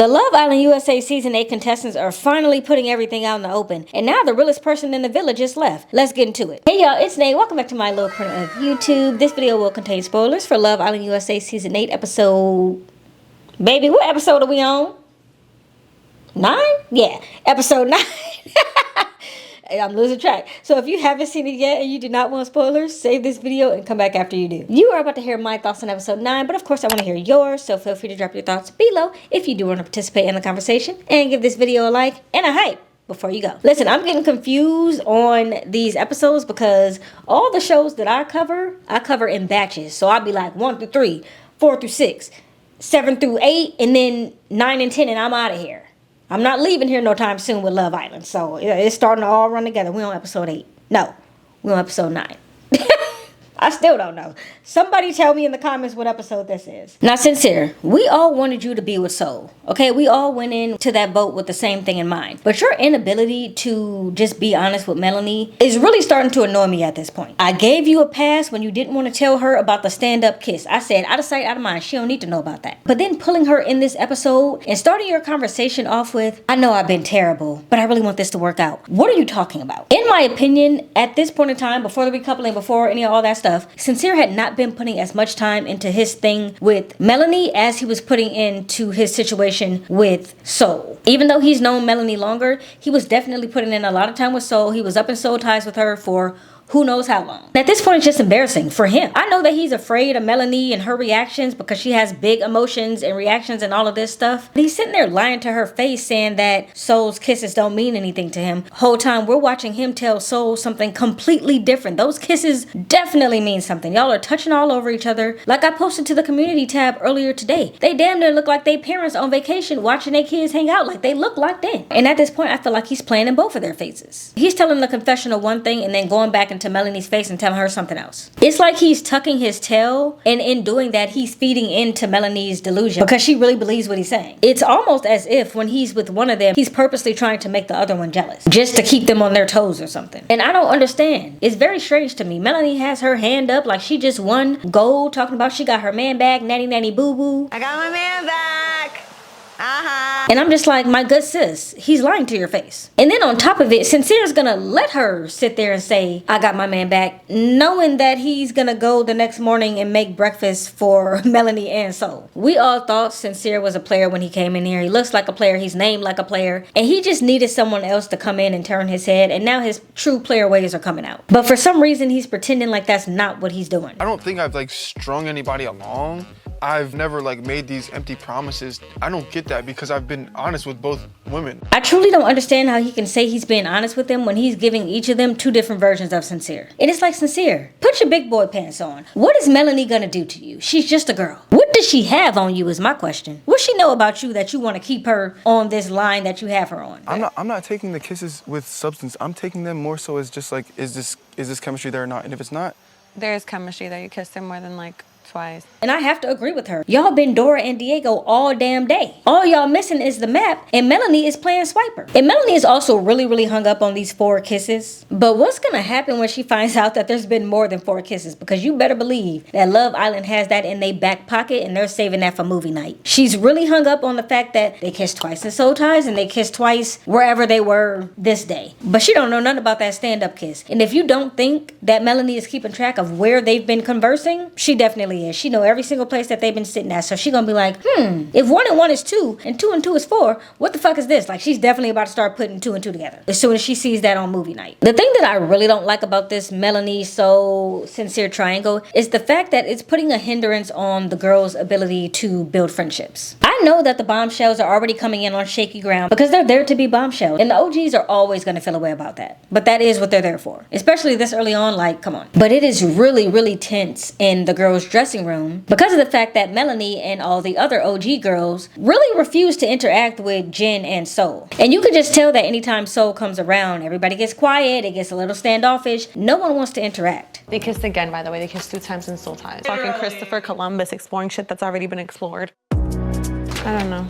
The Love Island USA Season 8 contestants are finally putting everything out in the open, and now the realest person in the village just left. Let's get into it. Hey y'all, it's Nate. Welcome back to my little corner of YouTube. This video will contain spoilers for Love Island USA Season 8 episode... Baby, what episode are we on? 9? Yeah, episode 9. I'm losing track. So if you haven't seen it yet and you do not want spoilers, save this video and come back after you do. You are about to hear my thoughts on episode 9, but of course I want to hear yours, so feel free to drop your thoughts below if you do want to participate in the conversation, and give this video a like and a hype before you go. Listen, I'm getting confused on these episodes because all the shows that I cover in batches. So I'll be like 1 through 3, 4 through 6, 7 through 8, and then 9 and 10, and I'm out of here. I'm not leaving here no time soon with Love Island. So it's starting to all run together. We're on episode 8. No, we're on episode 9. I still don't know. Somebody tell me in the comments what episode this is. Now, sincere, we all wanted you to be with Soul. Okay, we all went into that boat with the same thing in mind. But your inability to just be honest with Melanie is really starting to annoy me at this point. I gave you a pass when you didn't want to tell her about the stand-up kiss. I said, out of sight, out of mind. She don't need to know about that. But then pulling her in this episode and starting your conversation off with, I know I've been terrible, but I really want this to work out. What are you talking about? In my opinion, at this point in time, before the recoupling, before any of all that stuff, Sincere had not been putting as much time into his thing with Melanie as he was putting into his situation with Soul. Even though he's known Melanie longer, he was definitely putting in a lot of time with Soul. He was up in soul ties with her for who knows how long. At this point, it's just embarrassing for him. I know that he's afraid of Melanie and her reactions because she has big emotions and reactions and all of this stuff. But he's sitting there lying to her face saying that Soul's kisses don't mean anything to him. Whole time we're watching him tell Soul something completely different. Those kisses definitely mean something. Y'all are touching all over each other. Like I posted to the community tab earlier today. They damn near look like they parents on vacation watching their kids hang out like they look locked in. And at this point, I feel like he's playing in both of their faces. He's telling the confessional one thing and then going back into Melanie's face and telling her something else. It's like he's tucking his tail, and in doing that, he's feeding into Melanie's delusion because she really believes what he's saying. It's almost as if when he's with one of them, he's purposely trying to make the other one jealous just to keep them on their toes or something. And I don't understand. It's very strange to me. Melanie has her hand up like she just won gold, talking about she got her man back, nanny nanny boo boo. I got my man back. And I'm just like, my good sis, he's lying to your face. And then on top of it, Sincere's gonna let her sit there and say, I got my man back, knowing that he's gonna go the next morning and make breakfast for Melanie and Soul. We all thought Sincere was a player when he came in here. He looks like a player, he's named like a player, and he just needed someone else to come in and turn his head, and now his true player ways are coming out. But for some reason, he's pretending like that's not what he's doing. I don't think I've like strung anybody along. I've never like made these empty promises. I don't get that because I've been honest with both women. I truly don't understand how he can say he's being honest with them when he's giving each of them 2 different versions of Sincere. And it's like, Sincere, put your big boy pants on. What is Melanie gonna do to you? She's just a girl. What does she have on you is my question. What she know about you that you want to keep her on this line that you have her on? I'm not taking the kisses with substance. I'm taking them more so as just like, is this chemistry there or not? And if it's not, there's chemistry there. You kissed her more than like twice. And I have to agree with her. Y'all been Dora and Diego all damn day. All y'all missing is the map, and Melanie is playing swiper. And Melanie is also really hung up on these 4 kisses. But what's gonna happen when she finds out that there's been more than 4 kisses? Because you better believe that Love Island has that in their back pocket and they're saving that for movie night. She's really hung up on the fact that they kissed twice in soul ties and they kissed twice wherever they were this day. But she don't know nothing about that stand-up kiss. And if you don't think that Melanie is keeping track of where they've been conversing, she definitely is. She know every single place that they've been sitting at. So she gonna be like, if 1 and 1 is 2 and 2 and 2 is 4, what the fuck is this? Like, she's definitely about to start putting 2 and 2 together as soon as she sees that on movie night. The thing that I really don't like about this Melanie Soul Sincere triangle is the fact that it's putting a hindrance on the girls' ability to build friendships. I know that the bombshells are already coming in on shaky ground because they're there to be bombshells, and the OGs are always gonna feel a way about that. But that is what they're there for, especially this early on. Like, come on. But it is really tense in the girls' dressing room because of the fact that Melanie and all the other OG girls really refuse to interact with Jen and Soul. And you could just tell that anytime Soul comes around, everybody gets quiet, it gets a little standoffish. No one wants to interact. They kissed again, by the way. They kissed 2 times in soul ties. Fucking Christopher Columbus exploring shit that's already been explored. I don't know.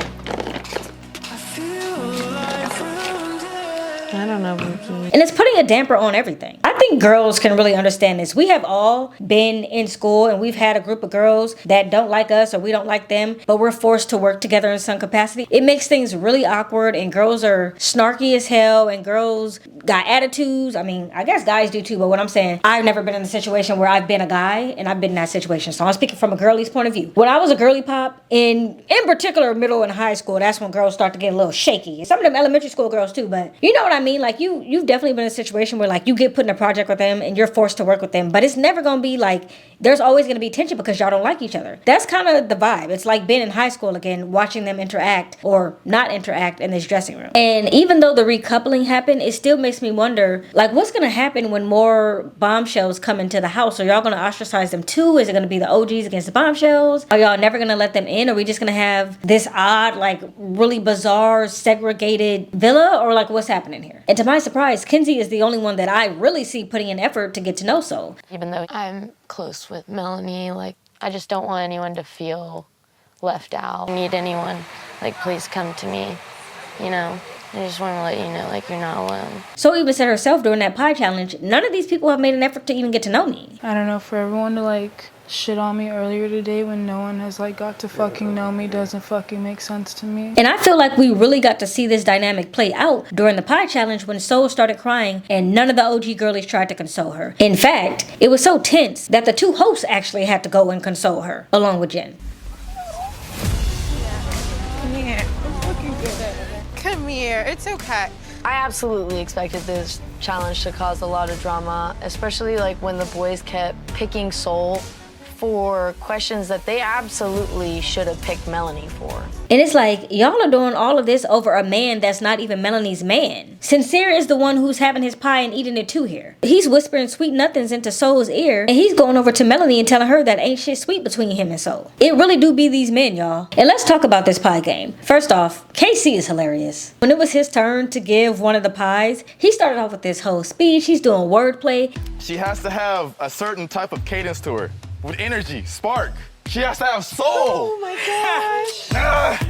I don't know, Vicky. And it's putting a damper on everything. I think think girls can really understand this. We have all been in school and we've had a group of girls that don't like us or we don't like them, but we're forced to work together in some capacity. It makes things really awkward, and girls are snarky as hell, and girls got attitudes. I mean, I guess guys do too, but what I'm saying, I've never been in a situation where I've been a guy and I've been in that situation. So I'm speaking from a girlie's point of view. When I was a girly pop, in particular middle and high school, that's when girls start to get a little shaky. And some of them elementary school girls too, but you know what I mean? Like you've definitely been in a situation where like you get put in a project with them and you're forced to work with them, but it's never gonna be like, there's always gonna be tension because y'all don't like each other. That's kind of the vibe. It's like being in high school again, watching them interact or not interact in this dressing room. And even though the recoupling happened, it still makes me wonder, like, what's gonna happen when more bombshells come into the house? Are y'all gonna ostracize them too? Is it gonna be the OGs against the bombshells? Are y'all never gonna let them in? Are we just gonna have this odd, like, really bizarre, segregated villa? Or like, what's happening here? And to my surprise, Kenzie is the only one that I really see putting in effort to get to know Soul. Even though I'm close with Melanie, like, I just don't want anyone to feel left out. If you need anyone, like, please come to me, you know? I just want to let you know, like, you're not alone. So even said herself during that pie challenge, none of these people have made an effort to even get to know me. I don't know, for everyone to, like, shit on me earlier today when no one has, like, got to fucking know me doesn't fucking make sense to me. And I feel like we really got to see this dynamic play out during the pie challenge when Soul started crying and none of the OG girlies tried to console her. In fact, it was so tense that the two hosts actually had to go and console her, along with Jen. Come here, it's okay. I absolutely expected this challenge to cause a lot of drama, especially like when the boys kept picking Soul for questions that they absolutely should have picked Melanie for. And it's like, y'all are doing all of this over a man that's not even Melanie's man. Sincere is the one who's having his pie and eating it too here. He's whispering sweet nothings into Soul's ear, and he's going over to Melanie and telling her that ain't shit sweet between him and Soul. It really do be these men, y'all. And let's talk about this pie game. First off, KC is hilarious. When it was his turn to give one of the pies, he started off with this whole speech. He's doing wordplay. She has to have a certain type of cadence to her. With energy, spark. She has to have soul. Oh my gosh.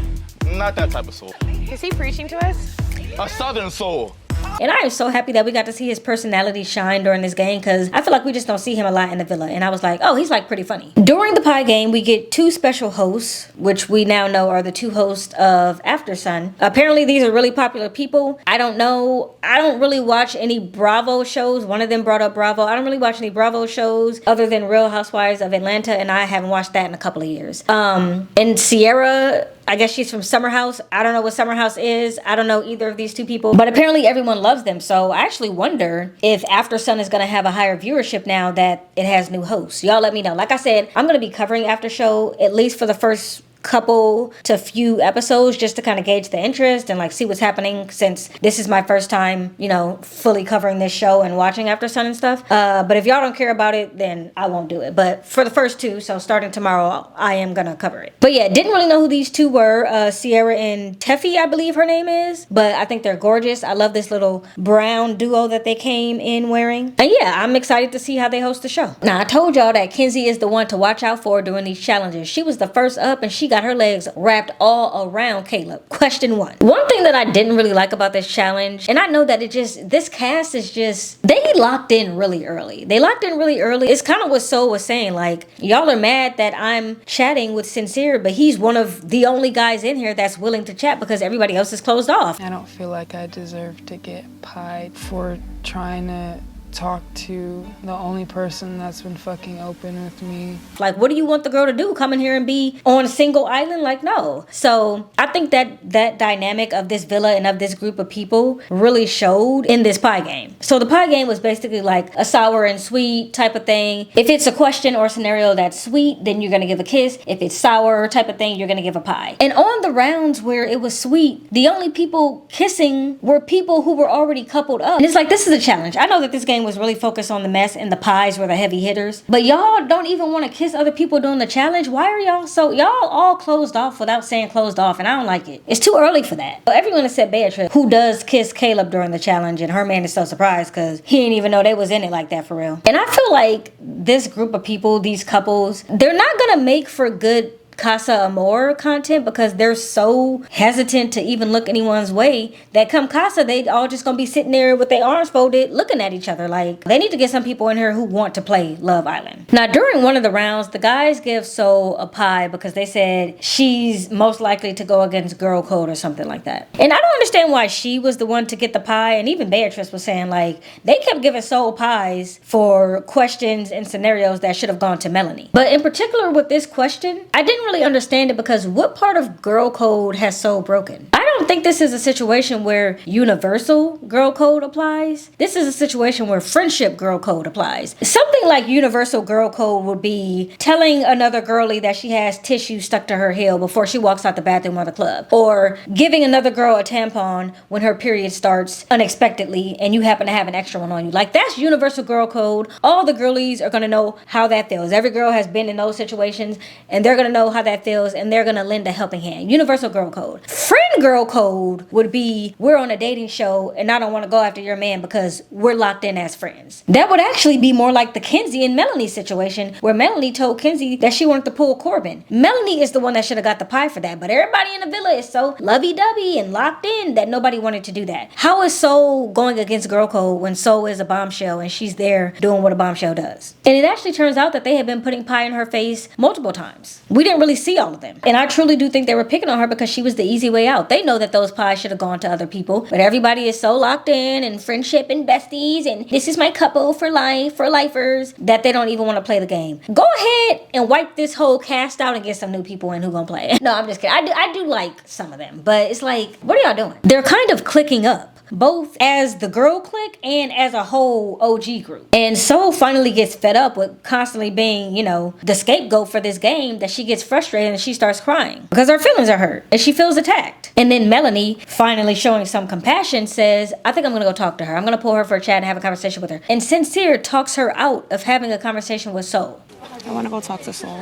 Not that type of soul. Is he preaching to us? A southern soul. And I am so happy that we got to see his personality shine during this game, because I feel like we just don't see him a lot in the villa. And I was like, oh, he's like pretty funny. During the pie game, we get two special hosts, which we now know are the two hosts of After Sun. Apparently, these are really popular people. I don't know. I don't really watch any Bravo shows. One of them brought up Bravo. I don't really watch any Bravo shows other than Real Housewives of Atlanta, and I haven't watched that in a couple of years. And Sierra, I guess she's from Summer House. I don't know what Summer House is. I don't know either of these two people, but apparently everyone loves them. So I actually wonder if After Sun is going to have a higher viewership now that it has new hosts. Y'all let me know. Like I said, I'm going to be covering After Show at least for the first couple to few episodes just to kind of gauge the interest and like see what's happening, since this is my first time, you know, fully covering this show and watching After Sun and stuff. But if y'all don't care about it, then I won't do it. But for the first two, so starting tomorrow, I am gonna cover it. But yeah, didn't really know who these two were. Sierra and Teffy, I believe her name is, but I think they're gorgeous. I love this little brown duo that they came in wearing. And yeah, I'm excited to see how they host the show. Now, I told y'all that Kenzie is the one to watch out for during these challenges. She was the first up and she got her legs wrapped all around Caleb. Question one. One thing that I didn't really like about this challenge, and I know that this cast is just, they locked in really early. It's kind of what Soul was saying, like, y'all are mad that I'm chatting with Sincere, but he's one of the only guys in here that's willing to chat because everybody else is closed off. I don't feel like I deserve to get pied for trying to talk to the only person that's been fucking open with me. Like, what do you want the girl to do? Come in here and be on a single island? Like, no. So I think that dynamic of this villa and of this group of people really showed in this pie game. So the pie game was basically like a sour and sweet type of thing. If it's a question or a scenario that's sweet, then you're gonna give a kiss. If it's sour type of thing, you're gonna give a pie. And on the rounds where it was sweet, the only people kissing were people who were already coupled up. And it's like, this is a challenge. I know that this game was really focused on the mess and the pies were the heavy hitters, but y'all don't even want to kiss other people during the challenge. Why are y'all all closed off without saying closed off? And I don't like it. It's too early for that. So everyone except Beatriz, who does kiss Caleb during the challenge, and her man is so surprised because he didn't even know they was in it like that for real. And I feel like this group of people, these couples, they're not gonna make for good Casa Amor content because they're so hesitant to even look anyone's way that come Casa, they all just gonna be sitting there with their arms folded looking at each other. Like, they need to get some people in here who want to play Love Island. Now, during one of the rounds, the guys give Soul a pie because they said she's most likely to go against girl code or something like that. And I don't understand why she was the one to get the pie. And even Beatriz was saying, like, they kept giving Soul pies for questions and scenarios that should have gone to Melanie. But in particular with this question, I didn't really understand it because what part of girl code has Soul broken? I don't think this is a situation where universal girl code applies. This is a situation where friendship girl code applies. Something like universal girl code would be telling another girlie that she has tissue stuck to her heel before she walks out the bathroom or the club, or giving another girl a tampon when her period starts unexpectedly and you happen to have an extra one on you. Like, that's universal girl code. All the girlies are gonna know how that feels. Every girl has been in those situations and they're gonna know how that feels and they're gonna lend a helping hand. Universal girl code. Friend girl code would be, we're on a dating show and I don't want to go after your man because we're locked in as friends. That would actually be more like the Kenzie and Melanie situation where Melanie told Kenzie that she wanted to pull Corbin. Melanie is the one that should have got the pie for that, but everybody in the villa is so lovey-dovey and locked in that nobody wanted to do that. How is Soul going against girl code when Soul is a bombshell and she's there doing what a bombshell does? And it actually turns out that they have been putting pie in her face multiple times. We didn't really see all of them. And I truly do think they were picking on her because she was the easy way out. They know that those pies should have gone to other people, but everybody is so locked in and friendship and besties and this is my couple for life, for lifers, that they don't even want to play the game. Go ahead and wipe this whole cast out and get some new people in who gonna play. No, I'm just kidding. I do like some of them, but it's like, what are y'all doing? They're kind of clicking up, both as the girl clique and as a whole OG group. And Soul finally gets fed up with constantly being, you know, the scapegoat for this game, that she gets frustrated and she starts crying because her feelings are hurt and she feels attacked. And then Melanie, finally showing some compassion, says, I think I'm gonna go talk to her. I'm gonna pull her for a chat and have a conversation with her. And Sincere talks her out of having a conversation with Soul. I want to go talk to Soul.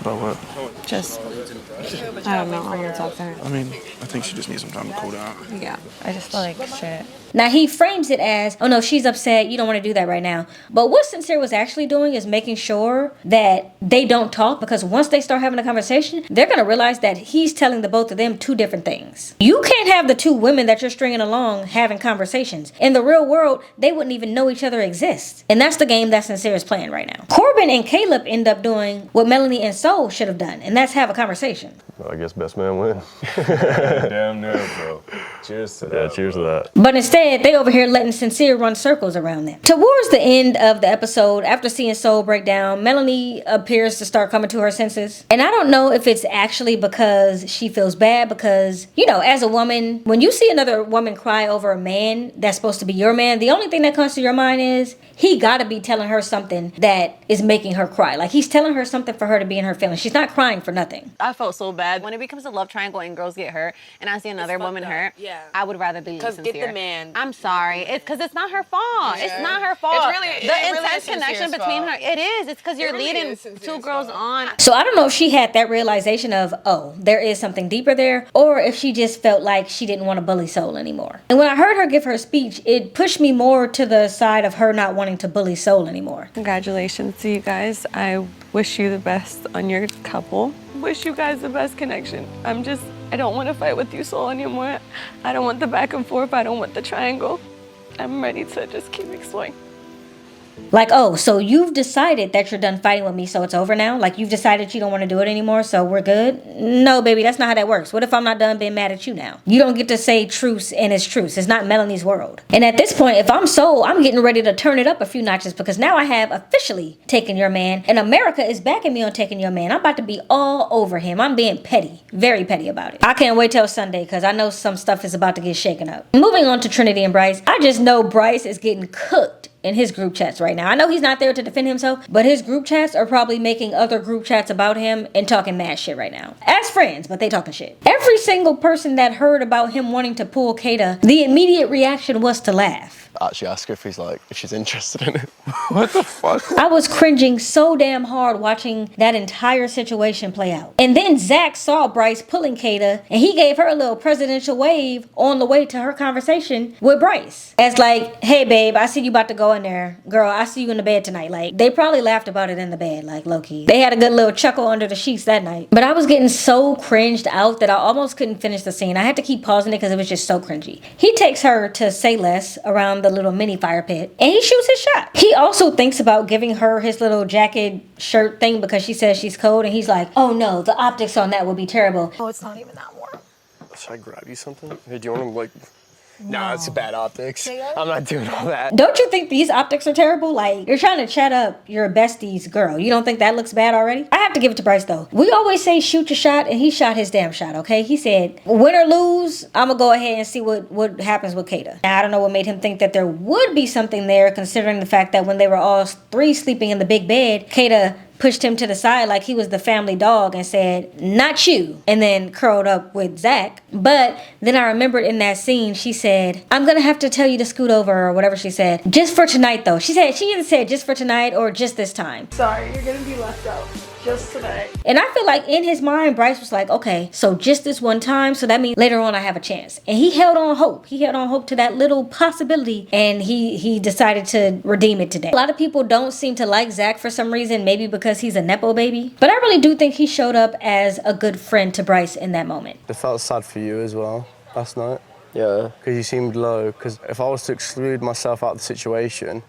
About what? Just, I don't know. I want to talk to her. I mean, I think she just needs some time to cool down. Yeah, I just feel like shit. Now, he frames it as, oh no, she's upset, you don't want to do that right now. But what Sincere was actually doing is making sure that they don't talk, because once they start having a conversation, they're going to realize that he's telling the both of them two different things. You can't have the two women that you're stringing along having conversations. In the real world, they wouldn't even know each other exists. And that's the game that Sincere is playing right now. Corbin and Caleb end up doing what Melanie and Soul should have done, and that's have a conversation. Well, I guess best man win. Damn near, bro. Cheers to that. Yeah, cheers to that. But instead, they over here letting Sincere run circles around them. Towards the end of the episode, after seeing Soul break down, Melanie appears to start coming to her senses. And I don't know if it's actually because she feels bad, because, you know, as a woman, when you see another woman cry over a man that's supposed to be your man, the only thing that comes to your mind is, he gotta be telling her something that is making her cry. Like, he's telling her something for her to be in her feelings. She's not crying for nothing. I felt so bad. When it becomes a love triangle and girls get hurt, and I see another woman hurt, I would rather be sincere. Because get the man. I'm sorry. It's because it's not her fault. It's not her fault. It's really, the intense connection between her. It is. It's because you're leading two girls on. So I don't know if she had that realization of, oh, there is something deeper there, or if she just felt like she didn't want to bully Soul anymore. And when I heard her give her speech, it pushed me more to the side of her not wanting to bully Soul anymore. Congratulations to you guys. I wish you the best on your couple. Wish you guys the best connection. I don't want to fight with you, Soul, anymore. I don't want the back and forth. I don't want the triangle. I'm ready to just keep exploring. Like, oh, so you've decided that you're done fighting with me, so it's over now? Like, you've decided you don't want to do it anymore, so we're good? No, baby, that's not how that works. What if I'm not done being mad at you now? You don't get to say truce and it's truce. It's not Melanie's world. And at this point, if I'm Soul, I'm getting ready to turn it up a few notches, because now I have officially taken your man, and America is backing me on taking your man. I'm about to be all over him. I'm being petty, very petty about it. I can't wait till Sunday, because I know some stuff is about to get shaken up. Moving on to Trinity and Bryce, I just know Bryce is getting cooked in his group chats right now. I know he's not there to defend himself, but his group chats are probably making other group chats about him and talking mad shit right now. As friends, but they talking shit. Every Every single person that heard about him wanting to pull Kata, the immediate reaction was to laugh. Actually ask her if she's interested in it. What the fuck? I was cringing so damn hard watching that entire situation play out. And then Zach saw Bryce pulling Kata, and he gave her a little presidential wave on the way to her conversation with Bryce. As like, hey babe, I see you about to go in there. Girl, I see you in the bed tonight. Like, they probably laughed about it in the bed, like low-key. They had a good little chuckle under the sheets that night. But I was getting so cringed out that I almost couldn't finish the scene. I had to keep pausing it because it was just so cringy. He takes her to Say Less around the little mini fire pit, and he shoots his shot. He also thinks about giving her his little jacket shirt thing because she says she's cold, and he's like, oh no, the optics on that would be terrible. Oh, it's not even that warm. Should I grab you something? Hey, do you want to like... Nah, it's bad optics. I'm not doing all that. Don't you think these optics are terrible? Like, you're trying to chat up your bestie's girl. You don't think that looks bad already? I have to give it to Bryce though. We always say shoot your shot, and he shot his damn shot, okay? He said, win or lose, I'm gonna go ahead and see what happens with Kata. Now, I don't know what made him think that there would be something there, considering the fact that when they were all three sleeping in the big bed, Kata pushed him to the side like he was the family dog and said, not you, and then curled up with Zach. But then I remembered in that scene, she said, I'm gonna have to tell you to scoot over, or whatever she said. Just for tonight though. She either said just for tonight or just this time. Sorry, you're gonna be left out. Just tonight. And I feel like in his mind, Bryce was like, okay, so just this one time, so that means later on I have a chance. And he held on hope. He held on hope to that little possibility, and he decided to redeem it today. A lot of people don't seem to like Zach for some reason, maybe because he's a Nepo baby. But I really do think he showed up as a good friend to Bryce in that moment. It felt sad for you as well last night. Yeah. Because you seemed low. Because if I was to exclude myself out of the situation,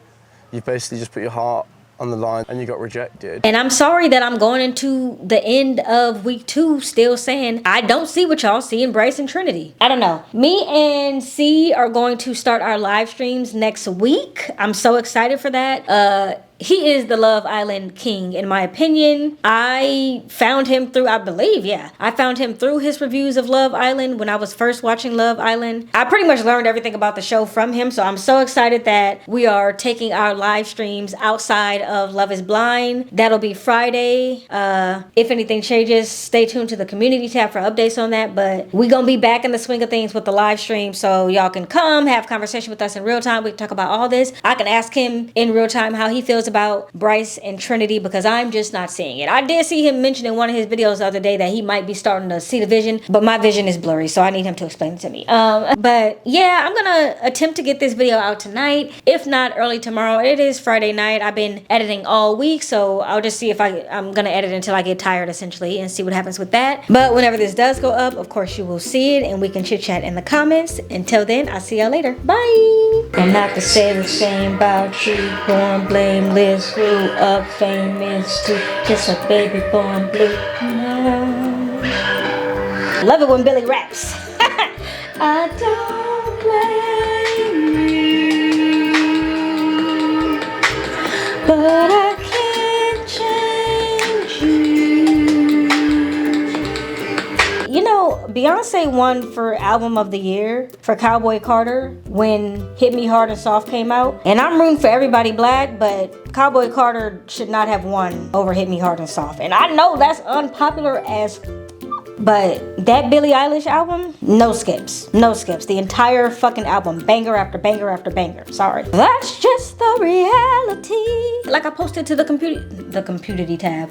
you basically just put your heart on the line and you got rejected. And I'm sorry that I'm going into the end of week 2 still saying I don't see what y'all see in Bryce and Trinity. I don't know. Me and C are going to start our live streams next week. I'm so excited for that. He is the Love Island king, in my opinion. I found him through, I found him through his reviews of Love Island when I was first watching Love Island. I pretty much learned everything about the show from him, so I'm so excited that we are taking our live streams outside of Love is Blind. That'll be Friday. If anything changes, stay tuned to the community tab for updates on that, but we gonna be back in the swing of things with the live stream, so y'all can come, have conversation with us in real time. We can talk about all this. I can ask him in real time how he feels about Bryce and Trinity, because I'm just not seeing it. I did see him mention in one of his videos the other day that he might be starting to see the vision, but my vision is blurry, so I need him to explain it to me. But yeah, I'm gonna attempt to get this video out tonight, if not early tomorrow. It is Friday night. I've been editing all week, so I'll just see if I'm gonna edit until I get tired, essentially, and see what happens with that. But whenever this does go up, of course you will see it, and we can chit chat in the comments. Until then, I'll see y'all later. Bye. I'm not to say the same about you. Born blameless, grew up famous too. Just a baby born blue. No. Love it when Billy raps. I don't blame you, but I can't change you. You know, Beyonce won for Album of the Year for Cowboy Carter when Hit Me Hard and Soft came out. And I'm rooting for everybody black, but Cowboy Carter should not have won over Hit Me Hard and Soft. And I know that's unpopular as, but that Billie Eilish album, no skips. No skips. The entire fucking album, banger after banger after banger. Sorry. That's just the reality. Like I posted to the community tab.